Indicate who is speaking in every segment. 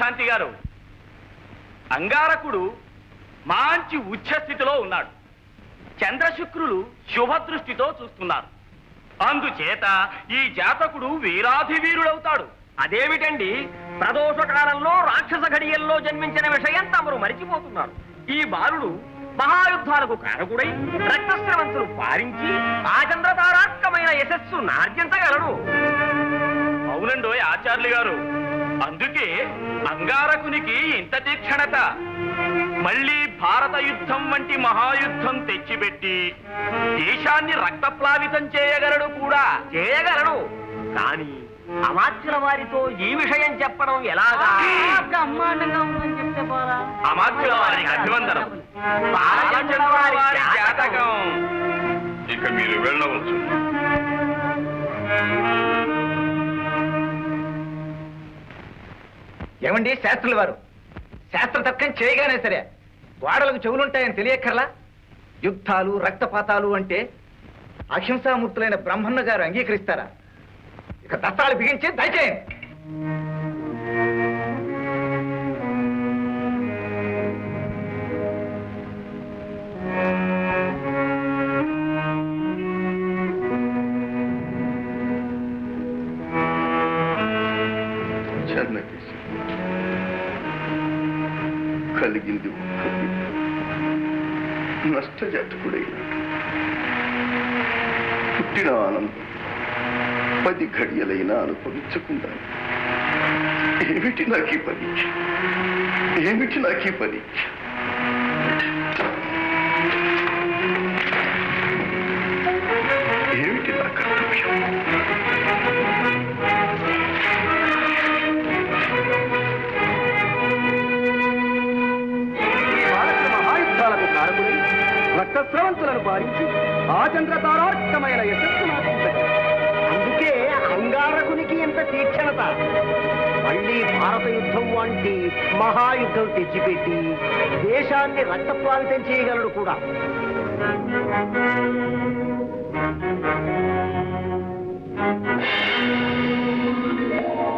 Speaker 1: విశ్రాంతి గారు, అంగారకుడు మంచి ఉచ్చస్థితిలో ఉన్నాడు. చంద్రశుక్రులు శుభదృష్టితో చూస్తున్నారు. అందుచేత ఈ జాతకుడు వీరాధి వీరుడవుతాడు.
Speaker 2: అదేమిటండి, ప్రదోష కాలంలో రాక్షస ఘడియల్లో జన్మించిన విషయం తమరు మరిచిపోతున్నారు. ఈ బాలుడు మహాయుద్ధాలకు కారకుడై రక్తస్రవంతులు పారించి ఆచంద్రతారాత్మకమైన యశస్సు నార్జించగలడు.
Speaker 1: అవునండోయ్ ఆచార్యులు గారు, అందుకే అంగారకునికి ఇంత తీక్షణత. మళ్ళీ భారత యుద్ధం వంటి మహాయుద్ధం తెచ్చిపెట్టి దేశాన్ని రక్తప్లావితం చేయగలడు కూడా.
Speaker 2: చేయగలడు, కానీ అమాత్యుల వారితో ఈ విషయం చెప్పడం ఎలాగా?
Speaker 1: అమాత్యుల వారికి అభివందనం. వారి జాతకం.
Speaker 3: ఇక మీరు వెళ్ళవచ్చు.
Speaker 4: ఏమండి శాస్త్రుల వారు, శాస్త్రతర్కం చేయగానే సరే గోడలకు చెవులుంటాయని తెలియక్కర్లా? యుద్ధాలు రక్తపాతాలు అంటే అహింసామూర్తులైన బ్రహ్మన్న గారు అంగీకరిస్తారా? ఇక దస్తాలు బిగించి దయచేయండి.
Speaker 3: కలిగింది నష్టజాతకుడైన పుట్టిన ఆనందం 10 ఘడియలైనా అనుభవించకుండా ఏమిటి నాకీ పరీక్ష? ఏమిటి నాకీ పరీక్ష? ఏమిటి నా కర్తవ్యం?
Speaker 2: మహాయుద్ధాలకు కారకుడై రక్తస్రవంతులను పారించి ఆచంద్రతారార్కమైన యశస్సు నాటించగలడు. అందుకే అంగారకునికి ఎంత తీక్షణత. మళ్ళీ భారత యుద్ధం వంటి మహాయుద్ధం తెచ్చిపెట్టి దేశాన్ని రక్తప్లావితం చేయగలడు కూడా.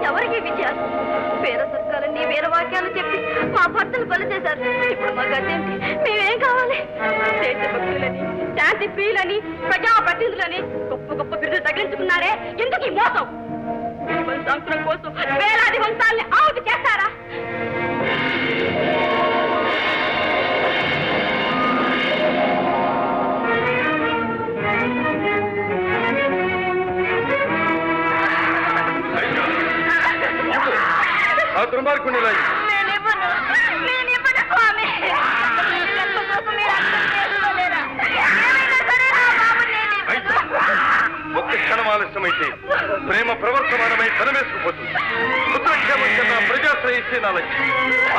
Speaker 5: ఎవరికి విజయాలు? వేరే సర్కాలన్నీ వేరే వాక్యాలు చెప్పి మా భర్తలు బలి చేశారు. ఇప్పుడు మా గతేంటి? మేమేం కావాలి? దేశభక్తులని, శాంతి ప్రియులని, ప్రజాప్రతినిధులని గొప్ప గొప్ప బిరుదులు తగిలించుకున్నారే, ఎందుకు ఈ మోసం? సంవత్సరం కోసం వేలాది వంశాలని ఆహుతి చేస్తారా?
Speaker 3: ఒక్క క్షణం ఆలస్యమైతే ప్రేమ ప్రవర్తమానమై తనమేసుకుపోతుంది. పుత్రక్షేమం కన్నా ప్రజాశ్రయిస్తే నా లక్ష్యం.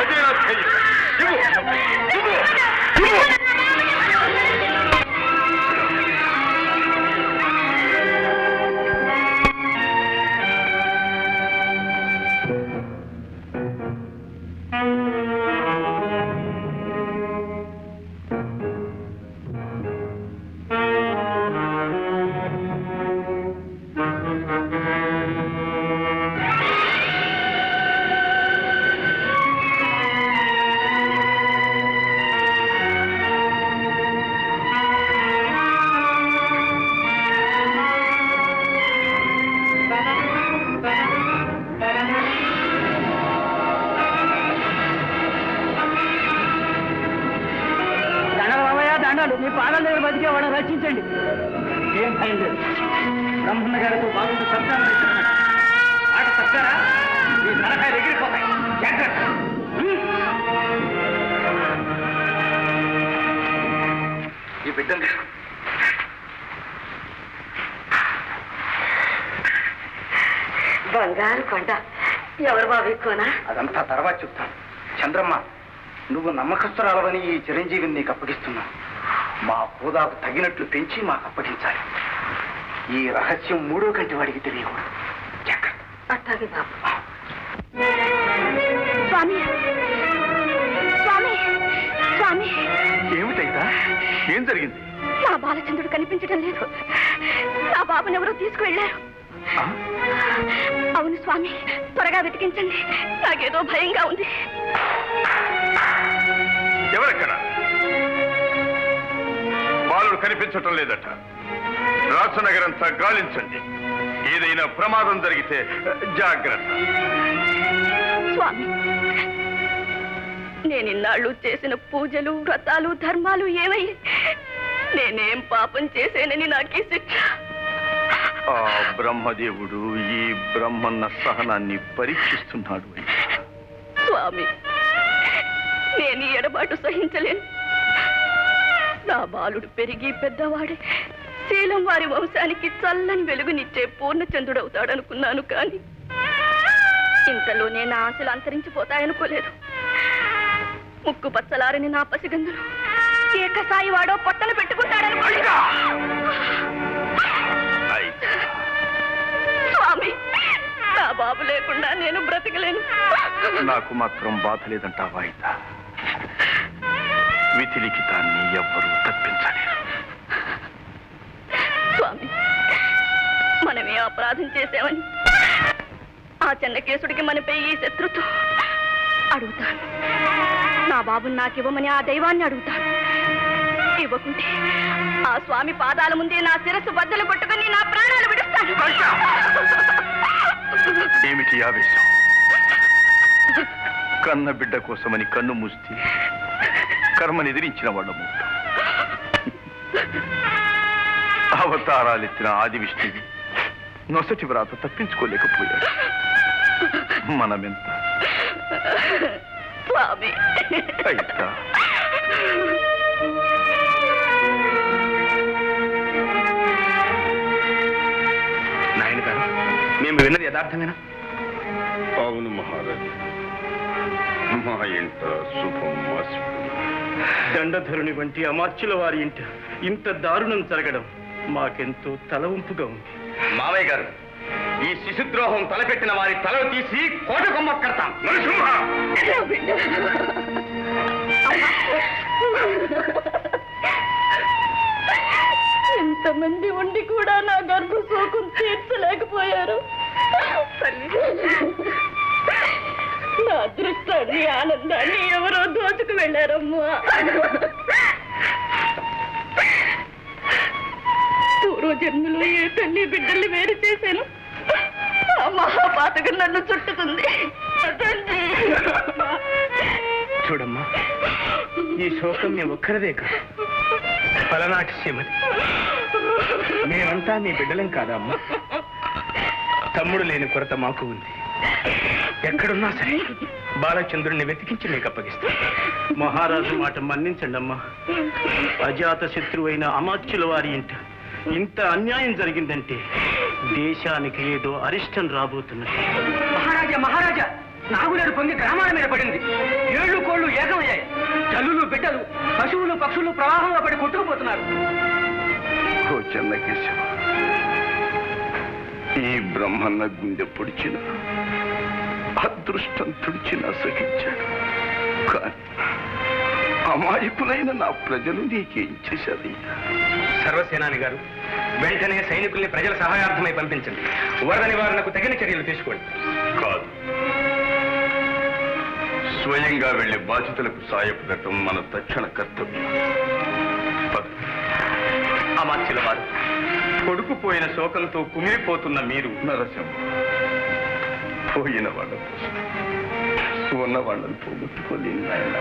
Speaker 3: అదే నా ధ్యేయం.
Speaker 2: మీ పాలన దగ్గర బతికే వాళ్ళని రక్షించండి. ఏం భయం లేదు. బ్రహ్మన్న గారితో బాగుంది సత్యాన్ని ఆట తప్పారా మీ తలకాయలు ఎగిరిపోతాయి. జాగ్రత్త.
Speaker 3: ఈ బిడ్డను
Speaker 5: బంగారు కొండ. ఎవరు బాబు ఎక్కువనా?
Speaker 4: అదంతా తర్వాత చెప్తాను. చంద్రమ్మ, నువ్వు నమ్మకస్తురాలవని ఈ చిరంజీవిని నీకు అప్పగిస్తున్నా. మా హోదాకు తగినట్లు పెంచి మాకు అప్పగించాలి. ఈ రహస్యం 3వ కంటి వాడికి తెలియకూడదు. జాగ్రత్త.
Speaker 5: అట్లాగే బాబు. స్వామి, స్వామి, స్వామి.
Speaker 3: ఏమిటైతా? ఏం జరిగింది?
Speaker 5: నా బాలచంద్రుడు కనిపించడం లేదు. నా బాబుని ఎవరో తీసుకువెళ్ళారు. అవును స్వామి, త్వరగా వెతికించండి. నాకేదో భయంగా ఉంది.
Speaker 3: ఎవరెక్కడ? బాలుడు కనిపించటం లేదట. రాచనగరంతా గాలించండి. ఏదైనా ప్రమాదం జరిగితే జాగ్రత్త.
Speaker 5: స్వామి, నేనిన్నాళ్ళు చేసిన పూజలు, వ్రతాలు, ధర్మాలు ఏమై? నేనేం పాపం చేసేనని నాకీ శిక్ష?
Speaker 3: ఆ బ్రహ్మదేవుడు ఈ బ్రహ్మన్న సహనాన్ని పరీక్షిస్తున్నాడు.
Speaker 5: స్వామి, నేను ఈ ఎడబాటు సహించలేను. నా బాలుడు పెరిగి పెద్దవాడే శీలం వారి వంశానికి చల్లని వెలుగునిచ్చే పూర్ణచంద్రుడవుతాడనుకున్నాను, కానీ ఇంతలోనే నా ఆశలు అంతరించిపోతాయనుకోలేదు. ముక్కు పచ్చలారని నా పసిగందులు ఏ కసాయి వాడో పొట్టలు పెట్టుకుంటాడనుకోలేదు. స్వామి, నా బాబు లేకుండా నేను బ్రతకలేను.
Speaker 3: నాకు మాత్రం బాధ లేదంటావా? విధి లిఖితాన్ని ఎవ్వరూ తప్పించలేరు.
Speaker 5: స్వామి, మనమే అపరాధం చేశామని ఆ చెన్నకేశుడికి మనపై ఈ శత్రుత్వం. అడుగుతాను, నా బాబుని నాకివ్వమని ఆ దైవాన్ని అడుగుతాను. ఇవ్వకుంటే ఆ స్వామి పాదాల ముందే నా శిరస్సు బద్దలు కొట్టుకుని నా ప్రాణాలు విడుస్తాను.
Speaker 3: ఏమిటి ఆవేశం? కన్న బిడ్డ కోసమని కన్ను మూస్తే కర్మని ఎదిరించిన వాళ్ళము. అవతారాలెత్తిన ఆది విష్ణువి నొసటి వ్రాత తప్పించుకోలేకపోయాడు. మనమెంత
Speaker 5: స్వామి.
Speaker 3: అయితా
Speaker 1: నాయన గారు, మేము విన్నది యథార్థమేనా?
Speaker 3: అవును మహారాజు. మా ఇంట శుభం
Speaker 1: దండధరుని వంటి అమాత్యుల వారి ఇంట ఇంత దారుణం జరగడం మాకెంతో తలవంపుగా ఉంది. మావయ్య గారు, ఈ శిశుద్రోహం తలపెట్టిన వారి తలలు తీసి కోట కొమ్మ కడతాం.
Speaker 5: ఎంతమంది ఉండి కూడా నా గర్భ శోకం తీర్చలేకపోయారు. నా అదృష్టాన్ని, ఆనందాన్ని ఎవరో దోచుకు వెళ్ళారమ్మా. పూర్వజన్మలో ఏ తల్లి బిడ్డల్ని వేరు చేశాను, ఆ మహాపాతకం నన్ను చుట్టుకుంది.
Speaker 1: చూడమ్మా, ఈ శోకం మేము ఒక్కరిదే కాదు, పలనాటి సీమది. మేమంతా నీ బిడ్డలం కాదా అమ్మా? తమ్ముడు లేని కొరత మాకు ఉంది. ఎక్కడున్నా సరే బాలచంద్రుణ్ణి వెతికించి మీకు అప్పగిస్తాం. మహారాజు మాట మన్నించండి అమ్మా. అజాత శత్రువైన అమాత్యుల వారి ఇంట ఇంత అన్యాయం జరిగిందంటే దేశానికి ఏదో అరిష్టం రాబోతున్నది.
Speaker 2: మహారాజా, మహారాజా, నాగులేరు పొంగి గ్రామాల మీద పడింది. ఏళ్ళు కోళ్లు ఏకమయ్యాయి. తల్లులు, బిడ్డలు, పశువులు, పక్షులు ప్రవాహంలో పడి కొట్టుకుపోతున్నారు.
Speaker 3: ఓ చెన్నకేశవ, ఈ బ్రహ్మన్న గుండె పొడిచిన అదృష్టం తుడిచిన సహించాడు. కానీ అమాయకులైన నా ప్రజలు నీకేం చేశారు?
Speaker 1: సర్వసేనాని గారు, వెంటనే సైనికుల్ని ప్రజల సహాయార్థమై పంపించండి. వరద నివారణకు తగిన చర్యలు తీసుకోండి.
Speaker 3: కాదు, స్వయంగా వెళ్లి బాధితులకు సాయపడటం మన తక్షణ కర్తవ్యం.
Speaker 1: అమాత్యుల వారు, కొడుకు పోయిన శోకంతో కుమిలిపోతున్న మీరు
Speaker 3: నరసింహ, పోయిన వాళ్ళ కోసం ఉన్న వాళ్ళని పోగొట్టుకోలేను నాయన.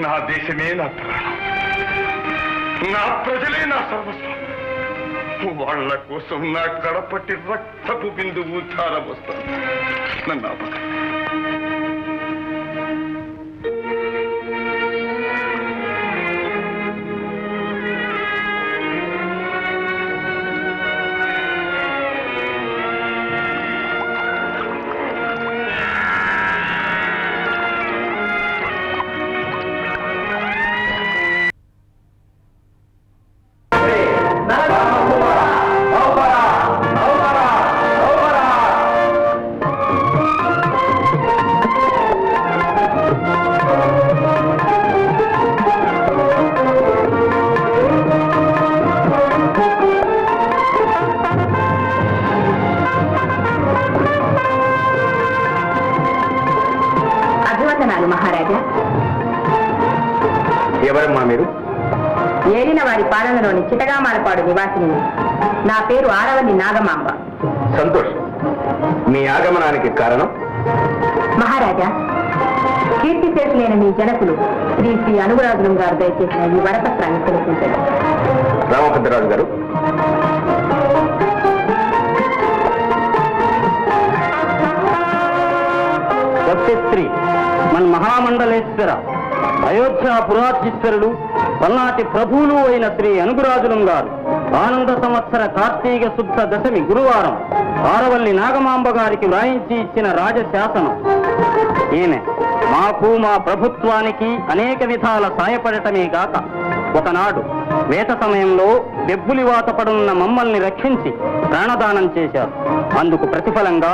Speaker 3: నా దేశమే నా ప్రాణం, నా ప్రజలే నా సర్వస్వం. వాళ్ళ కోసం నా కడపట్టి రక్తపు బిందువు ధారపోస్తాను. నన్ను ఆపకండి.
Speaker 5: వందనాలు మహారాజా.
Speaker 1: ఎవరమ్మా మీరు?
Speaker 5: ఏలిన వారి పాలనలోని చిటగామాలపాడు నివాసిని. నా పేరు ఆరవల్లి నాగమాంబ.
Speaker 1: సంతోషం. మీ ఆగమనానికి కారణం?
Speaker 5: మహారాజా, కీర్తిశేషులైన మీ జనకులు శ్రీ శ్రీ అనుగురాజులం గారు దయచేసిన ఈ వరపత్రాన్ని తెలిసించండి.
Speaker 1: రామభద్రరాజు గారు,
Speaker 2: సత్యశ్రీ మన మహామండలేశ్వర అయోధ్య పురాధీశ్వరులు పల్నాటి ప్రభువులు అయిన శ్రీ అనుగురాజులం గారు ఆనంద సంవత్సర కార్తీక శుద్ధ దశమి గురువారం ఆరవల్లి నాగమాంబ గారికి వ్రాయించి ఇచ్చిన రాజశాసనం. ఈమె మాకు మా ప్రభుత్వానికి అనేక విధాల సాయపడటమే గాక ఒకనాడు వేట సమయంలో బెబ్బులివాత పడున్న మమ్మల్ని రక్షించి ప్రాణదానం చేశారు. అందుకు ప్రతిఫలంగా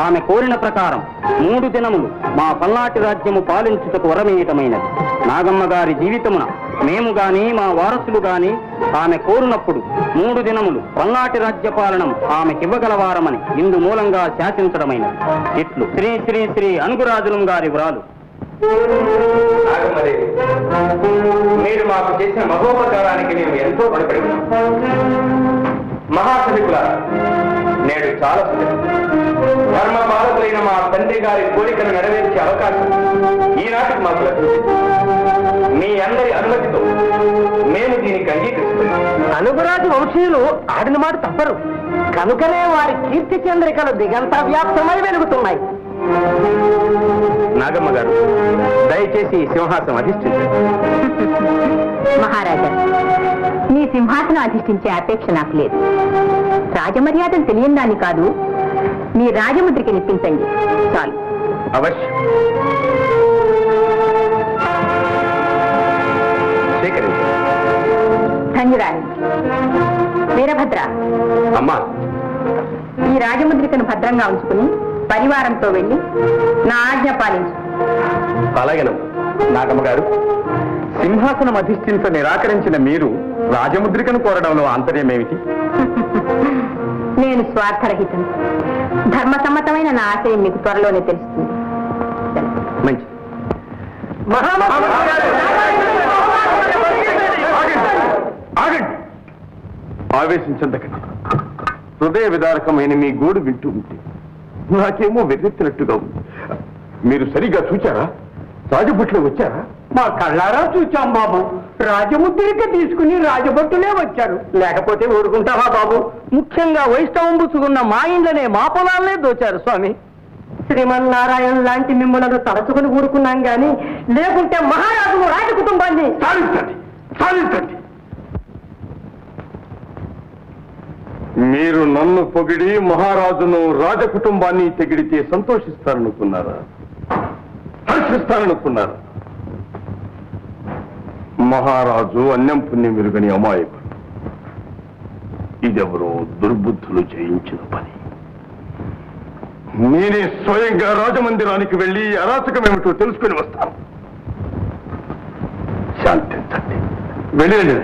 Speaker 2: ఆమె కోరిన ప్రకారం 3 దినములు మా పల్నాటి రాజ్యము పాలించుటకు వరమీయటమైనది. నాగమ్మ గారి జీవితమున మేము గాని మా వారసులు గాని ఆమె కోరినప్పుడు 3 దినములు పల్నాటి రాజ్య పాలనం ఆమెకివ్వగలవారమని ఇందు మూలంగా శాసించడమైనది. ఇట్లు శ్రీ శ్రీ శ్రీ అనుగురాజులం గారి వ్రాలు.
Speaker 1: నాగమ్మదేవి, మీరు మాకు చేసిన మహోపకారానికి మేము ఎంతో రుణపడి ఉన్నాం. మహాసభికుల నేడు చాలా ధర్మ పాలకులైన మా తండ్రి గారి కోరికను నెరవేర్చే అవకాశం ఈనాటికి మాకు లభించింది. మీ అందరి అనుమతితో మేము దీనికి అంగీకరిస్తున్నాం.
Speaker 2: అనుగురాజు వంశీయులు ఆడిన మాట తప్పరు కనుకనే వారి కీర్తి చంద్రికలు దిగంత వ్యాప్తమై వెలుగుతున్నాయి.
Speaker 1: నాగమ్మ గారు, దయచేసి ఈ సింహాసనం అధిష్ఠించండి.
Speaker 5: మహారాజా, మీ సింహాసనం అధిష్ఠించే అపేక్ష నాకు లేదు. రాజమర్యాదలు తెలియని దాన్ని కాదు, మీ రాజముద్రికి నిప్పించండి చాలు.
Speaker 1: అవశ్యం. స్వీకరించండి.
Speaker 5: ధన్యురాలి. వీరభద్ర,
Speaker 1: అమ్మా,
Speaker 5: ఈ రాజముద్రికను భద్రంగా ఉంచుకుని పరివారంతో వెళ్ళి నా ఆజ్ఞ పాలించు.
Speaker 1: అలాగేనమ్మా. నాగమ్మ గారు, సింహాసనం అధిష్ఠించ నిరాకరించిన మీరు రాజముద్రికను కోరడంలో ఆంతర్యమేమిటి?
Speaker 5: నేను స్వార్థరహితను. ధర్మసమ్మతమైన నా ఆశయం మీకు త్వరలోనే తెలుస్తుంది.
Speaker 1: మంచిది. ఆగండి. ఆవేశించందకండి. హృదయ విదారకమైన మీ గోడు వింటూ ఉంటే నాకేమో వెర్రెత్తినట్టుగా ఉంది. మీరు సరిగా చూచారా? రాజభట్లు వచ్చారా?
Speaker 2: మా కళ్ళారా చూచాం బాబు. రాజముద్రిక తీసుకుని రాజభట్టులే వచ్చారు. లేకపోతే ఊరుకుంటావా బాబు? ముఖ్యంగా వైష్ణవం పుచ్చుకున్న మా ఇండ్లనే మా పొలాలనే దోచారు స్వామి. శ్రీమన్నారాయణ లాంటి మిమ్మల్ని తలచుకుని ఊరుకున్నాం గాని లేకుంటే మహారాజును రాజ కుటుంబాన్ని
Speaker 3: సాధించండి, సాధించండి. మీరు నన్ను పొగిడి మహారాజును రాజకుటుంబాన్ని తెగిడితే సంతోషిస్తారనుకున్నారా? హర్షిస్తారనుకున్నారా? మహారాజు అన్నం పుణ్యం మెరుగని అమాయకుడు. ఇదెవరో దుర్బుద్ధులు చేయించిన పని. నేనే స్వయంగా రాజమందిరానికి వెళ్ళి అరాచకమేమిటో తెలుసుకుని వస్తాను. శాంతించండి, వెళ్ళండి.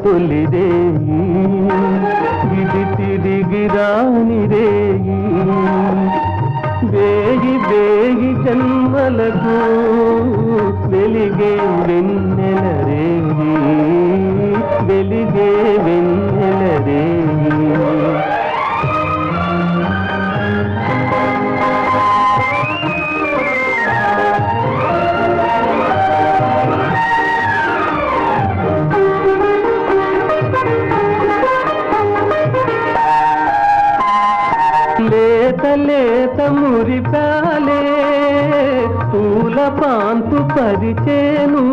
Speaker 2: తొలిదే ఇది తిరిగి రానిదే వేగి వేగి జన్మలకు వెలిగే వెన్నెలరేగి వెలిగే వెన్నెలరేగి లేత లేత మురిపాలే పూల పాంపు పరిచేను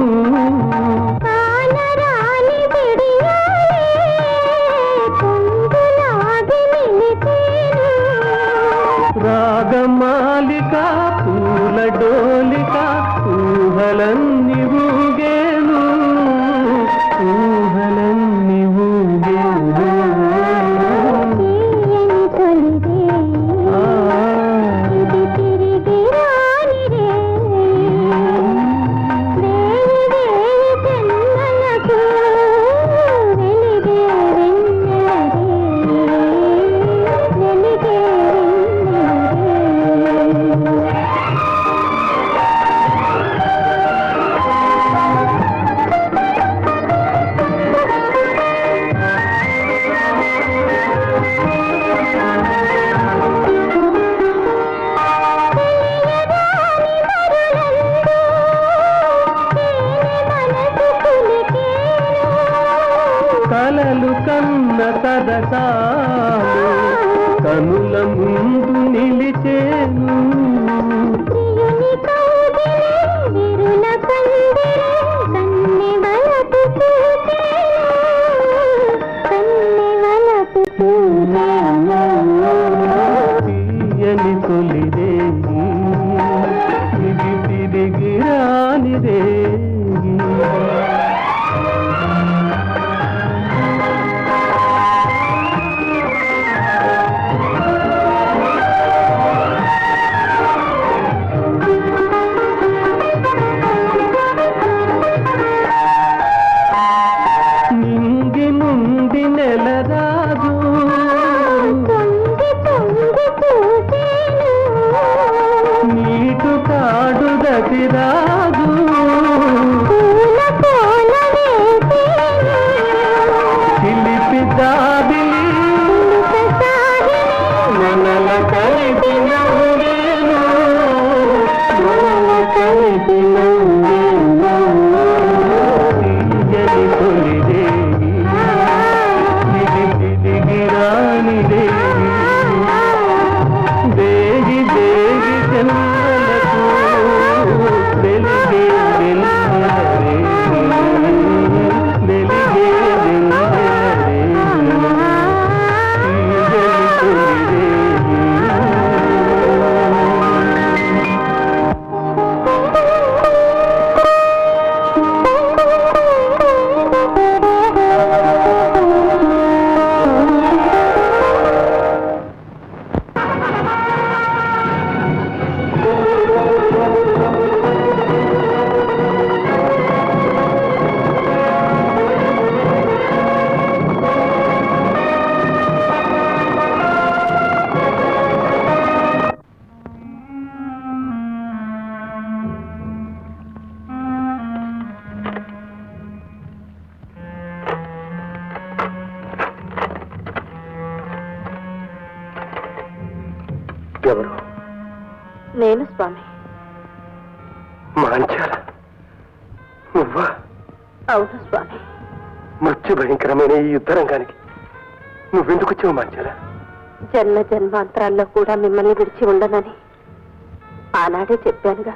Speaker 2: పదకాలు కనుల ముందు నిలిచేను తీయని తొలిదే ఇది తిరిగి రానిదే నింగి నుండి నెలరాజు నీటు కాడు గతిరాజు చిలిపి దాబిలి మనల కలిపి నవ్వేను మనల కలిపి నవ్వేను తీయని తొలిదే ఇది తిరిగి రానిదే దేగి దేగి జన్మలకు వెలిగే వెన్నెలరే వెలిగే వెన్నెలరే తీయని తొలిదే ఎవరు?
Speaker 5: నేను స్వామి.
Speaker 2: మాంచాల నువ్వా?
Speaker 5: అవును స్వామి.
Speaker 2: మృత్యు భయంకరమైన ఈ యుద్ధరంగానికి నువ్వెందుకు వచ్చావు మాంచాల?
Speaker 5: జన్మ జన్మాంతరాల్లో కూడా మిమ్మల్ని విడిచి ఉండనని ఆనాడే చెప్పానుగా.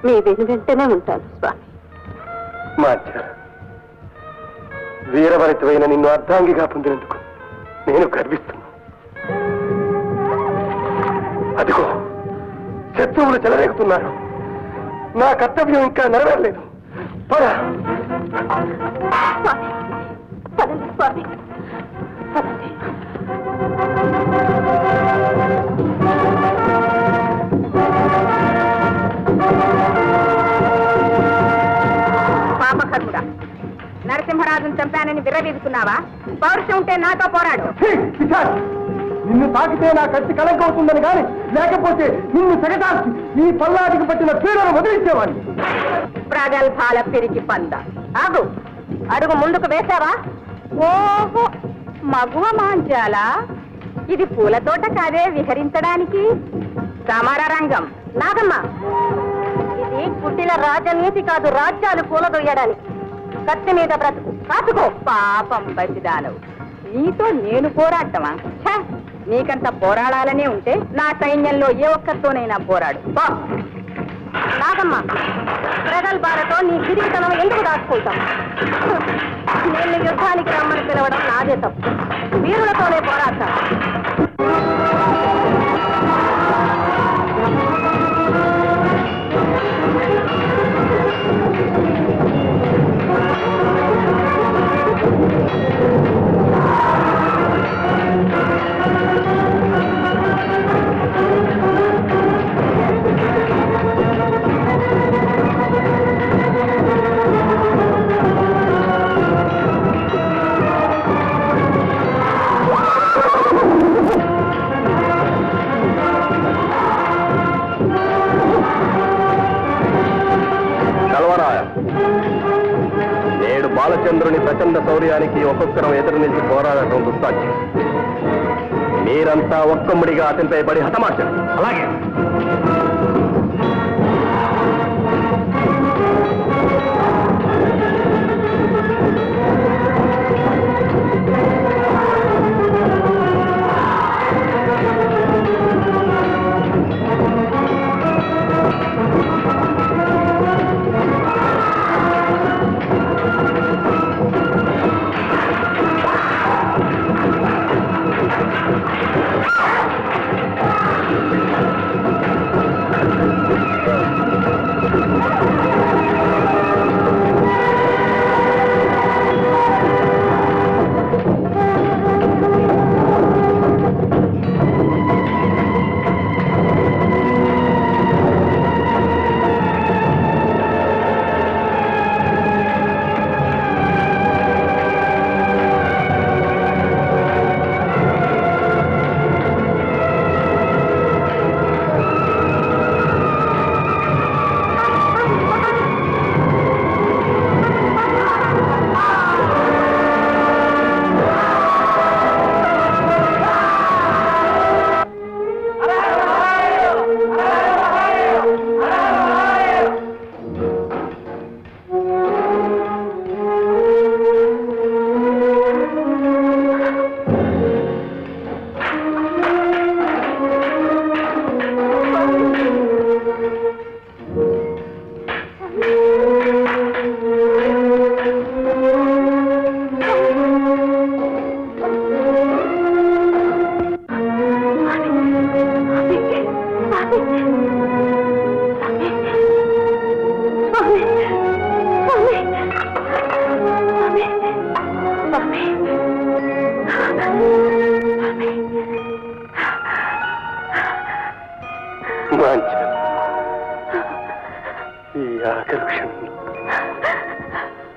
Speaker 5: మీ వెంటనే ఉంటాను స్వామి.
Speaker 2: మాంచాల వీరవరితమైన నిన్ను అర్ధాంగిగా పొందినందుకు నేను గర్విస్తున్నాను. అదిగో శత్రువులు చెలరేగుతున్నారు. నా కర్తవ్యం ఇంకా నెరవేరలేదు.
Speaker 5: పదండి స్వామి, పదండి. పాపకర్ముడా, నరసింహరాజును చంపానని విర్రవీగుతున్నావా? పౌరుషం ఉంటే నాతో పోరాడు.
Speaker 2: నిన్ను తాకితే నా కత్తి కలంకవుతుందని గాని లేకపోతే నిన్ను సెగటాల్చి ఈ పల్లాటికి పట్టిన పీడను వదిలించేవాడిని.
Speaker 5: ప్రగల్భాల పిరికి పంద. ఆగు, అడుగు ముందుకు వేశావా? ఓహో, మగువ మాంచాల. ఇది పూల తోట కాదే విహరించడానికి. సమర రంగం. నాగమ్మ, ఇది కుట్టిన రాజనీతి కాదు, రాజ్యాలు పూలదొయ్యడానికి. కత్తి మీద బ్రతుకు, కాచుకో. పాపం పసిదానవు, నీతో నేను పోరాటమా? నీకంత పోరాడాలనే ఉంటే నా సైన్యంలో ఏ ఒక్కరితోనైనా పోరాడు. నాగమ్మ, ప్రగల్భాలతో నీ గిరితనం ఎందుకు దాచుకుంటాం? నేను యుద్ధానికి రమ్మని పిలవడం నాదే తప్పు. వీరులతోనే పోరాడతాను.
Speaker 2: నేడు బాలచంద్రుని ప్రచండ శౌర్యానికి ఒక్కొక్కరం ఎదురు నిలిచి పోరాడటం దుస్సాధ్యం. మీరంతా ఒక్కముడిగా అతనిపై పడి హతమార్చండి. అలాగే.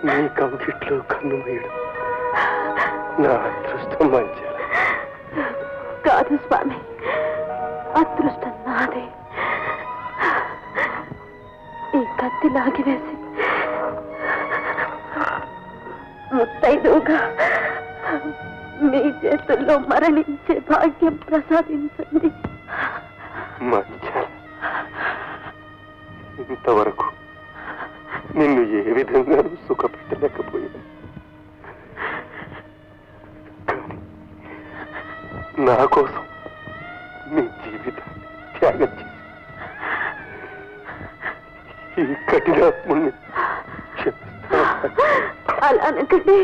Speaker 3: నీ కౌగిట్లో కన్నుమయ్యడం నా అదృష్టం మంచాల.
Speaker 5: కాదు స్వామి, అదృష్టం నాదే. ఈ కత్తి లాగివేసి ముత్తైదుగా మీ చేతుల్లో మరణించే భాగ్యం ప్రసాదించండి.
Speaker 3: మంచాల, ఇంతవరకు నిన్ను ఏ విధంగా సుఖపెట్టలేకపోయాను. కానీ నా కోసం నీ జీవితాన్ని త్యాగం చేసి ఈ కఠినాత్ముణ్ణి క్షమిస్తా.
Speaker 5: అలా అనకండి.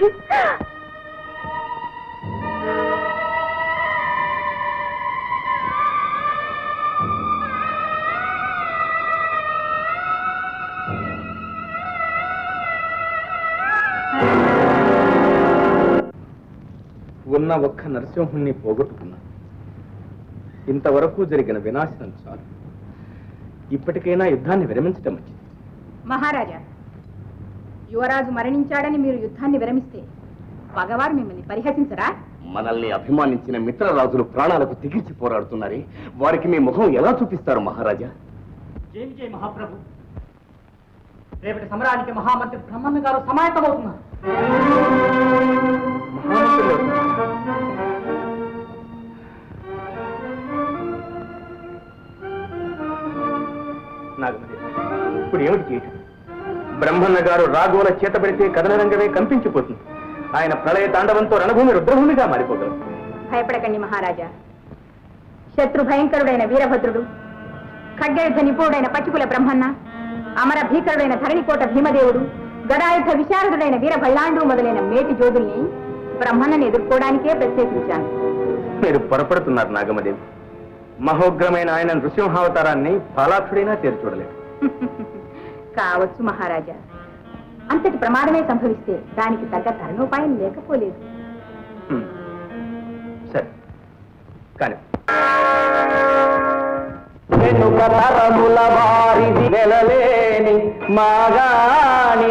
Speaker 1: ఉన్న ఒక్క నరసింహుణ్ణి పోగొట్టుకున్నా. ఇంతవరకు జరిగిన వినాశనం చాలు. ఇప్పటికైనా యుద్ధాన్ని విరమించటం మంచిది.
Speaker 6: మహారాజా, యువరాజు మరణించాడని మీరు యుద్ధాన్ని విరమిస్తే పగవారు మిమ్మల్ని పరిహసించరా?
Speaker 2: మనల్ని అభిమానించిన మిత్రరాజులు ప్రాణాలకు తెగించి పోరాడుతున్నారే, వారికి మీ ముఖం ఎలా చూపిస్తారు మహారాజా?
Speaker 7: జై విజయ్ మహాప్రభు. రేపటి సమరానికి మహామంత్రి బ్రహ్మన్న గారు సమాయత్తమవుతున్నారు.
Speaker 1: నాగమణి, ఇప్పుడు ఏమిటి చేయటం? బ్రహ్మన్న గారు రాఘవుల చేత పెడితే కథన రంగమే కంపించిపోతుంది. ఆయన ప్రళయ తాండవంతో రణభూమి రుద్రభూమిగా మారిపోగలరు.
Speaker 6: భయపడకండి మహారాజా. శత్రు భయంకరుడైన వీరభద్రుడు, ఖడ్గయుద్ధ నిపుణుడైన పచ్చికుల బ్రహ్మన్న, అమర భీకరుడైన ధరణికోట భీమదేవుడు, గదాయుద్ధ విశారదుడైన వీర భల్లాండు మొదలైన మేటి జోదుల్ని బ్రహ్మన్నని ఎదుర్కోవడానికే ప్రత్యేకించాను.
Speaker 1: మీరు పొరపడుతున్నారు నాగమదేవి. మహోగ్రమైన ఆయన నృసింహావతారాన్ని పాలాక్షుడైనా చూడలేదు.
Speaker 6: కావచ్చు మహారాజా. అంతటి ప్రమాదమే సంభవిస్తే దానికి తగ్గ తరుణోపాయం లేకపోలేదు.
Speaker 1: సరే కానీ
Speaker 2: వెనుక తరముల వారిది వెలలేని మాగాని